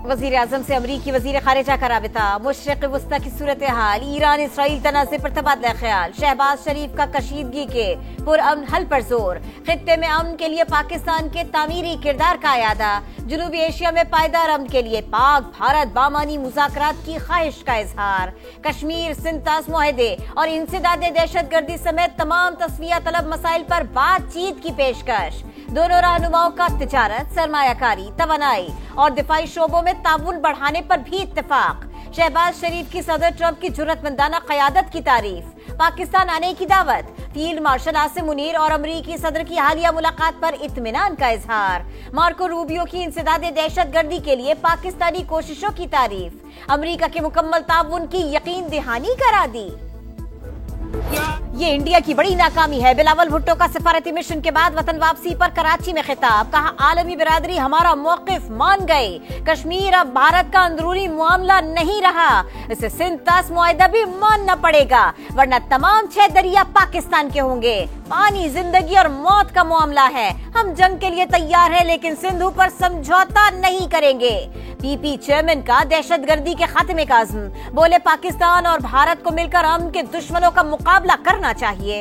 वज़ीर आज़म से अमरीकी वज़ीर ख़ारिजा का राबिता, मशरिक़ वस्ता की सूरत हाल, ईरान इसराइल तनाज़े पर तबादला ख्याल, शहबाज शरीफ का कशीदगी के पुरअमन हल पर जोर, खित्ते में अमन के लिए पाकिस्तान के तामीरी किरदार का यादा, जनूबी एशिया में पायदार अमन के लिए पाक भारत बामानी मुज़ाकरात की ख्वाहिश का इजहार, कश्मीर सिंध तास मुआहदे और इंसदाद दहशत गर्दी समेत तमाम तस्वीया तलब मसाइल पर बातचीत की पेशकश, दोनों रहनुमाओं का तिजारत, सरमायाकारी, तवानाई और दिफाई शोबों में ताउन बढ़ाने पर भी इत्तेफाक, शहबाज शरीफ की सदर ट्रंप की जुर्रतमंदाना क़यादत की तारीफ, पाकिस्तान आने की दावत, फील्ड मार्शल आसिम मुनीर और अमरीकी सदर की हालिया मुलाकात पर इत्मीनान का इजहार, मार्को रूबियो की इंसदाद दहशत गर्दी के लिए पाकिस्तानी कोशिशों की तारीफ, अमरीका के मुकम्मल ताउन की यकीन दहानी करा दी। ये इंडिया की बड़ी नाकामी है। बिलावल भुट्टो का सफारती मिशन के बाद वतन वापसी पर कराची में खिताब, कहा आलमी बिरादरी हमारा मौकिफ मान गई, कश्मीर अब भारत का अंदरूनी मामला नहीं रहा, इसे सिंध तास मुआहदा भी मानना पड़ेगा वरना तमाम 6 दरिया पाकिस्तान के होंगे, पानी जिंदगी और मौत का मामला है, हम जंग के लिए तैयार हैं लेकिन सिंधु पर समझौता नहीं करेंगे। पीपी चेयरमैन का दहशतगर्दी के खात्मे का अज़्म, बोले पाकिस्तान और भारत को मिलकर अमन के दुश्मनों का मुकाबला करना चाहिए।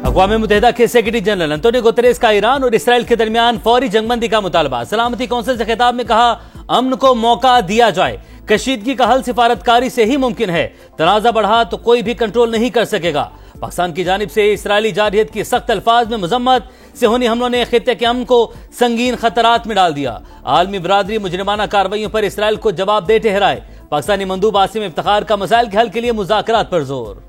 अक़वाम मुत्तहिदा के सेक्रेटरी जनरल अंतोनियो गुतेरेस का ईरान और इसराइल के दरमियान फौरी जंगबंदी का मुतालबा, सलामती कौंसिल से खिताब में कहा अमन को मौका दिया जाए, कशीदगी का हल सिफारतकारी से ही मुमकिन है, तनाज़ा बढ़ा तो कोई भी कंट्रोल नहीं कर सकेगा। पाकिस्तान की जानिब से इसराइली जारहियत की सख्त अल्फाज में मजम्मत, सेहूनी हमलों ने खित्ते के अमन को संगीन खतरात में डाल दिया, आलमी बरादरी मुजरिमाना कार्रवाइयों पर इसराइल को जवाब दे ठहराए, पाकिस्तानी मंदूब आसिम इफ्तिखार का मसाइल के हल के लिए मुज़ाकरात पर जोर।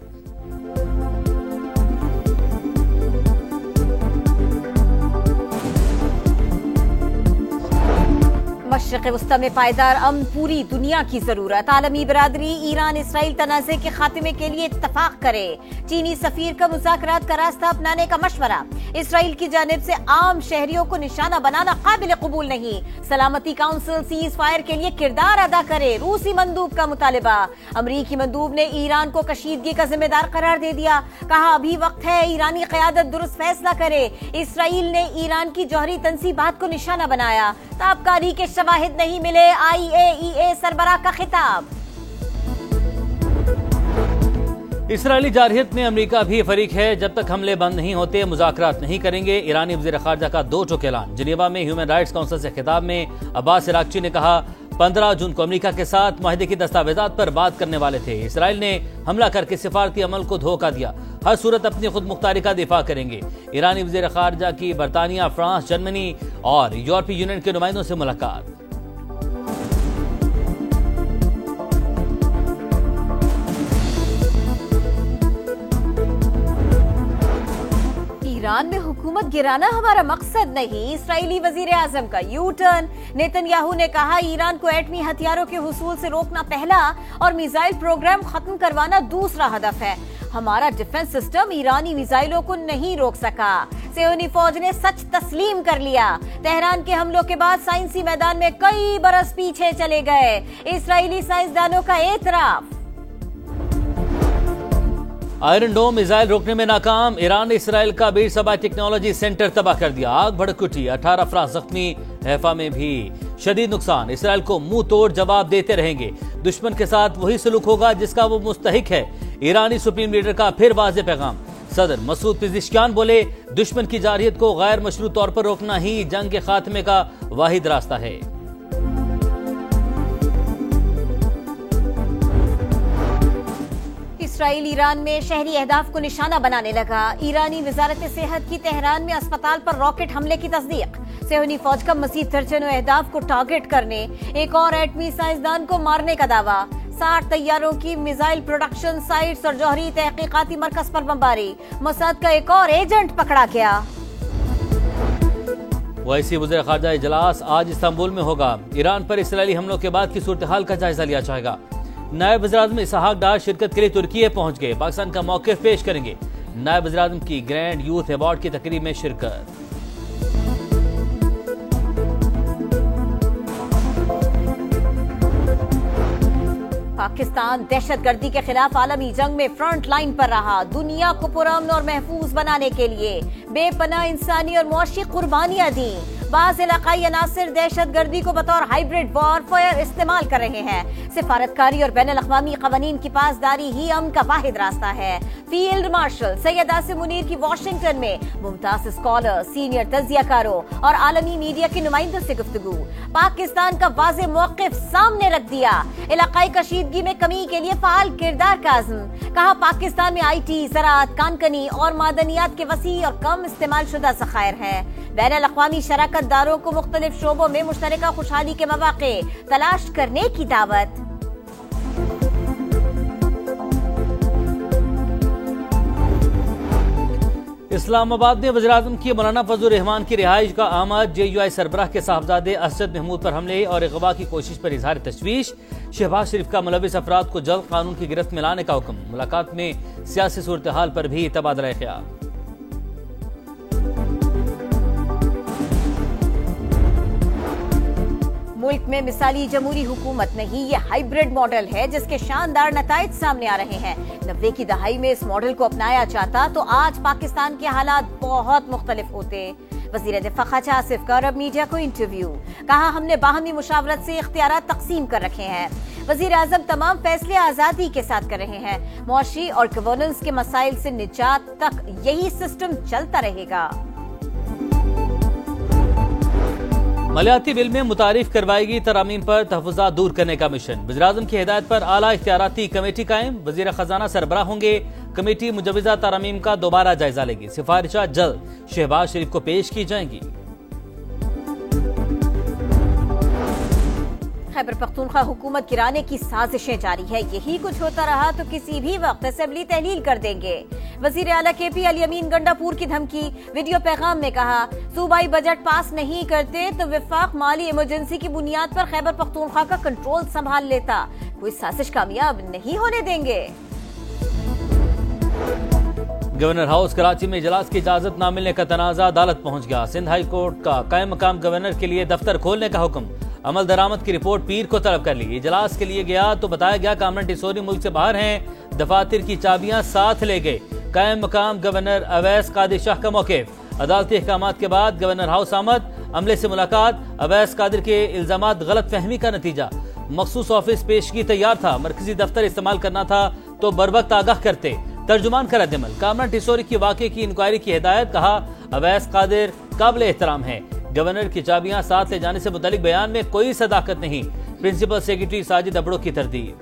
मशरिक़ वस्ता में पायदार अमन पूरी दुनिया की जरूरत, आलमी बरादरी ईरान इसराइल तनाज़े के खात्मे के लिए इत्तफाक करे, चीनी सफीर का मुज़ाकरात का रास्ता अपनाने का मशवरा, इसराइल की जानिब से आम शहरियों को निशाना बनाना काबिल कबूल नहीं, सलामती काउंसिल सीज फायर के लिए किरदार अदा करे, रूसी मंदूब का मुतालिबा, अमरीकी मंदूब ने ईरान को कशीदगी का जिम्मेदार करार दे दिया, कहा अभी वक्त है ईरानी क़यादत दुरुस्त फैसला करे, इसराइल ने ईरान की जौहरी तंसीबात को निशाना बनाया, ताबकारी के शवाहिद नहीं मिले, IAEA सरबराह का खिताब। इसराइली जारहियत में अमेरिका भी फरीक है, जब तक हमले बंद नहीं होते मुज़ाकरात नहीं करेंगे, ईरानी वज़ीर ख़ारिजा का 2 टूक ऐलान। जिनेवा में ह्यूमन राइट्स काउंसिल से खिताब में अब्बास इराक़ची ने कहा 15 जून को अमेरिका के साथ मुआहदे की दस्तावेजात पर बात करने वाले थे, इसराइल ने हमला करके सिफारती अमल को धोखा दिया, हर सूरत अपनी खुद मुख्तारी का दिफा करेंगे। ईरानी वज़ीर ख़ारिजा की बरतानिया, फ्रांस, जर्मनी और यूरोपीय यूनियन के नुमाइंदों से मुलाकात। ईरान में हुकूमत गिराना हमारा मकसद नहीं, इसराइली वजीर आजम का यू टर्न, नेतन्याहू ने कहा ईरान को एटमी हथियारों के हुसूल से रोकना पहला और मिसाइल प्रोग्राम खत्म करवाना दूसरा हदफ है, हमारा डिफेंस सिस्टम ईरानी मिसाइलों को नहीं रोक सका, सेहूनी फौज ने सच तस्लीम कर लिया, तेहरान के हमलों के बाद साइंसी मैदान में कई बरस पीछे चले गए, इसराइली साइंसदानों का एतराफ। आयरन डोम मिसाइल रोकने में नाकाम, ईरान ने इसराइल का बीर सबा टेक्नोलॉजी सेंटर तबाह कर दिया, आग भड़क उठी, 18 अफराद जख्मी, हैफा में भी शदीद नुकसान, इसराइल को मुंह तोड़ जवाब देते रहेंगे, दुश्मन के साथ वही सलूक होगा जिसका वो मुस्तहिक है, ईरानी सुप्रीम लीडर का फिर वाज़ेह पैगाम। सदर मसूद पिज़ेश्कियान बोले दुश्मन की जारहियत को गैर मशरूत तौर पर रोकना ही जंग के खात्मे का वाहिद रास्ता है। इसराइल ईरान में शहरी अहदाफ को निशाना बनाने लगा, ईरानी वजारत सेहत की तेहरान में अस्पताल पर रॉकेट हमले की तस्दीक, सेहूनी फौज का मज़ीद दर्जनों अहदाफ को टारगेट करने, एक और एटमी साइंसदान को मारने का दावा, 60 तैयारों की मिसाइल प्रोडक्शन साइट्स और जौहरी तहकीकाती मरकज पर बमबारी, मोसाद का एक और एजेंट पकड़ा गया। ओआईसी वज़ीर ख़ारिजा इजलास आज इस्तांबुल में होगा, ईरान पर इसराइली हमलों के बाद की सूरत हाल का जायजा लिया जाएगा। नायब वज़ीर-ए-आज़म इसहाक डार शिरकत के लिए तुर्की पहुंच गए, पाकिस्तान का मौक़िफ़ पेश करेंगे, नायब वज़ीर-ए-आज़म की ग्रैंड यूथ अवार्ड की तकरीब में शिरकत। पाकिस्तान दहशतगर्दी के खिलाफ आलमी जंग में फ्रंट लाइन पर रहा, दुनिया को पुरअमन और महफूज बनाने के लिए बेपनाह इंसानी और मुआशी कुर्बानियां दी, بعض علاقائی عناصر دہشت گردی کو بطور ہائیبریڈ وارفیئر استعمال کر رہے ہیں. سفارتکاری اور بین الاقوامی قوانین کی پاسداری ہی امن کا واحد راستہ ہے. فیلڈ مارشل سید عاصم منیر کی واشنگٹن میں ممتاز اسکالر، سینئر تجزیہ کاروں اور عالمی میڈیا کے نمائندوں سے گفتگو. پاکستان کا واضح موقف سامنے رکھ دیا. علاقائی کشیدگی میں کمی کے لیے فعال کردار کا عزم. کہا پاکستان میں آئی ٹی، زراعت، کانکنی اور معدنیات کے وسیع اور کم استعمال شدہ ذخائر ہیں. بین الاقوامی شراکت داروں کو مختلف شعبوں میں مشترکہ خوشحالی کے مواقع تلاش کرنے کی دعوت. اسلام آباد میں وزیراعظم کی مولانا فضل الرحمان کی رہائش کا آمد. جے یو آئی سربراہ کے صاحبزادے اسجد محمود پر حملے اور اغوا کی کوشش پر اظہار تشویش. شہباز شریف کا ملوث افراد کو جلد قانون کی گرفت میں لانے کا حکم. ملاقات میں سیاسی صورتحال پر بھی تبادلہ خیال. ملک میں مثالی جمہوری حکومت نہیں، یہ ہائیبریڈ ماڈل ہے جس کے شاندار نتائج سامنے آ رہے ہیں. 90 کی دہائی میں اس ماڈل کو اپنایا جاتا تو آج پاکستان کے حالات بہت مختلف ہوتے. وزیر دفاع خواجہ آصف کا عرب میڈیا کو انٹرویو. کہا ہم نے باہمی مشاورت سے اختیارات تقسیم کر رکھے ہیں. وزیر اعظم تمام فیصلے آزادی کے ساتھ کر رہے ہیں. معاشی اور گورننس کے مسائل سے نجات تک یہی سسٹم چلتا رہے گا. مالیاتی بل میں متعارف کروائے گی ترامیم پر تحفظات دور کرنے کا مشن. وزیراعظم کی ہدایت پر اعلیٰ اختیاراتی کمیٹی قائم. وزیر خزانہ سربراہ ہوں گے. کمیٹی مجوزہ ترامیم کا دوبارہ جائزہ لے گی. سفارشات جلد شہباز شریف کو پیش کی جائیں گی. خیبر پختونخوا حکومت گرانے کی سازشیں جاری ہے. یہی کچھ ہوتا رہا تو کسی بھی وقت اسمبلی تحلیل کر دیں گے. وزیر اعلیٰ کے پی علی امین گنڈا پور کی دھمکی. ویڈیو پیغام میں کہا صوبائی بجٹ پاس نہیں کرتے تو وفاق مالی ایمرجنسی کی بنیاد پر خیبر پختونخوا کا کنٹرول سنبھال لیتا. کوئی سازش کامیاب نہیں ہونے دیں گے. گورنر ہاؤس کراچی میں اجلاس کی اجازت نہ ملنے کا تنازع عدالت پہنچ گیا. سندھ ہائی کورٹ کا قائم مقام گورنر کے لیے دفتر کھولنے کا حکم. عمل درآمد کی رپورٹ پیر کو طلب کر لی. اجلاس کے لیے گیا تو بتایا گیا کامران ٹیسوری ملک سے باہر ہیں. دفاتر کی چابیاں ساتھ لے گئے. قائم مقام گورنر اویس قادر شاہ کا موقف. عدالتی احکامات کے بعد گورنر ہاؤس آمد. عملے سے ملاقات. اویس قادر کے الزامات غلط فہمی کا نتیجہ. مخصوص آفس پیشگی تیار تھا. مرکزی دفتر استعمال کرنا تھا تو بروقت آگاہ کرتے. ترجمان کا رد عمل. کامران ٹیسوری کی واقعے کی انکوائری کی ہدایت. کہا اویس قادر قابل احترام ہے. گورنر کی چابیاں ساتھ لے جانے سے متعلق بیان میں کوئی صداقت نہیں. پرنسپل سیکرٹری ساجد ابڑو کی تردید.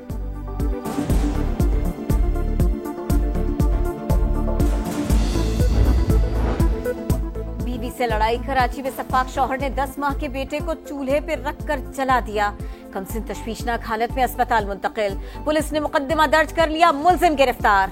بیوی سے لڑائی. کراچی میں سفاک شوہر نے 10 ماہ کے بیٹے کو چولہے پہ رکھ کر جلا دیا. کمسن تشویشناک حالت میں اسپتال منتقل. پولیس نے مقدمہ درج کر لیا. ملزم گرفتار.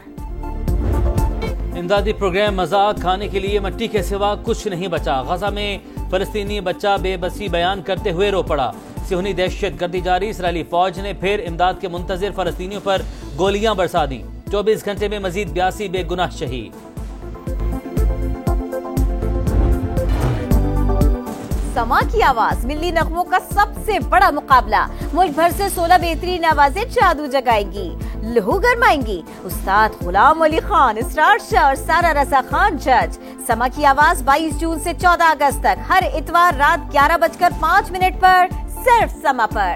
امدادی پروگرام مذاق. کھانے کے لیے مٹی کے سوا کچھ نہیں بچا. غزہ میں فلسطینی بچہ بے بسی بیان کرتے ہوئے رو پڑا. صہیونی دہشت گردی جاری. اسرائیلی فوج نے پھر امداد کے منتظر فلسطینیوں پر گولیاں برسا دیں. 24 گھنٹے میں مزید 82 بے گناہ شہید. سما کی آواز. ملی نغموں کا سب سے بڑا مقابلہ. ملک بھر سے 16 بہترین آوازیں جادو جگائیں گی، لہو گرمائیں گی. استاد غلام علی خان، اسرار شاہ اور سارا رضا خان جج. سما کی آواز 22 جون سے 14 اگست تک ہر اتوار رات 11:05 پر صرف سما پر.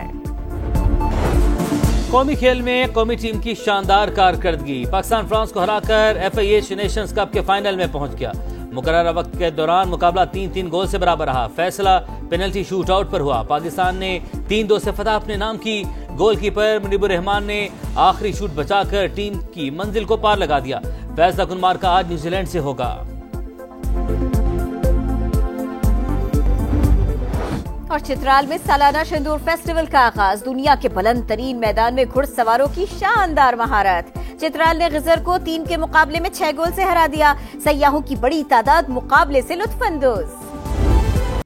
قومی کھیل میں قومی ٹیم کی شاندار کارکردگی. پاکستان فرانس کو ہرا کر FIH نیشنز کپ کے فائنل میں پہنچ گیا. مقررہ وقت کے دوران مقابلہ 3-3 گول سے برابر رہا. فیصلہ پینلٹی شوٹ آؤٹ پر ہوا. پاکستان نے 3-2 سے فتح اپنے نام کی. گول کیپر منیب الرحمان نے آخری شوٹ بچا کر ٹیم کی منزل کو پار لگا دیا. فیصلہ کن مارکہ آج نیوزی لینڈ سے ہوگا. اور چترال میں سالانہ شندور فیسٹیول کا آغاز. دنیا کے بلند ترین میدان میں گھڑ سواروں کی شاندار مہارت. چترال نے غزر کو 3 کے مقابلے میں 6 گول سے ہرا دیا. سیاحوں کی بڑی تعداد مقابلے سے لطف اندوز.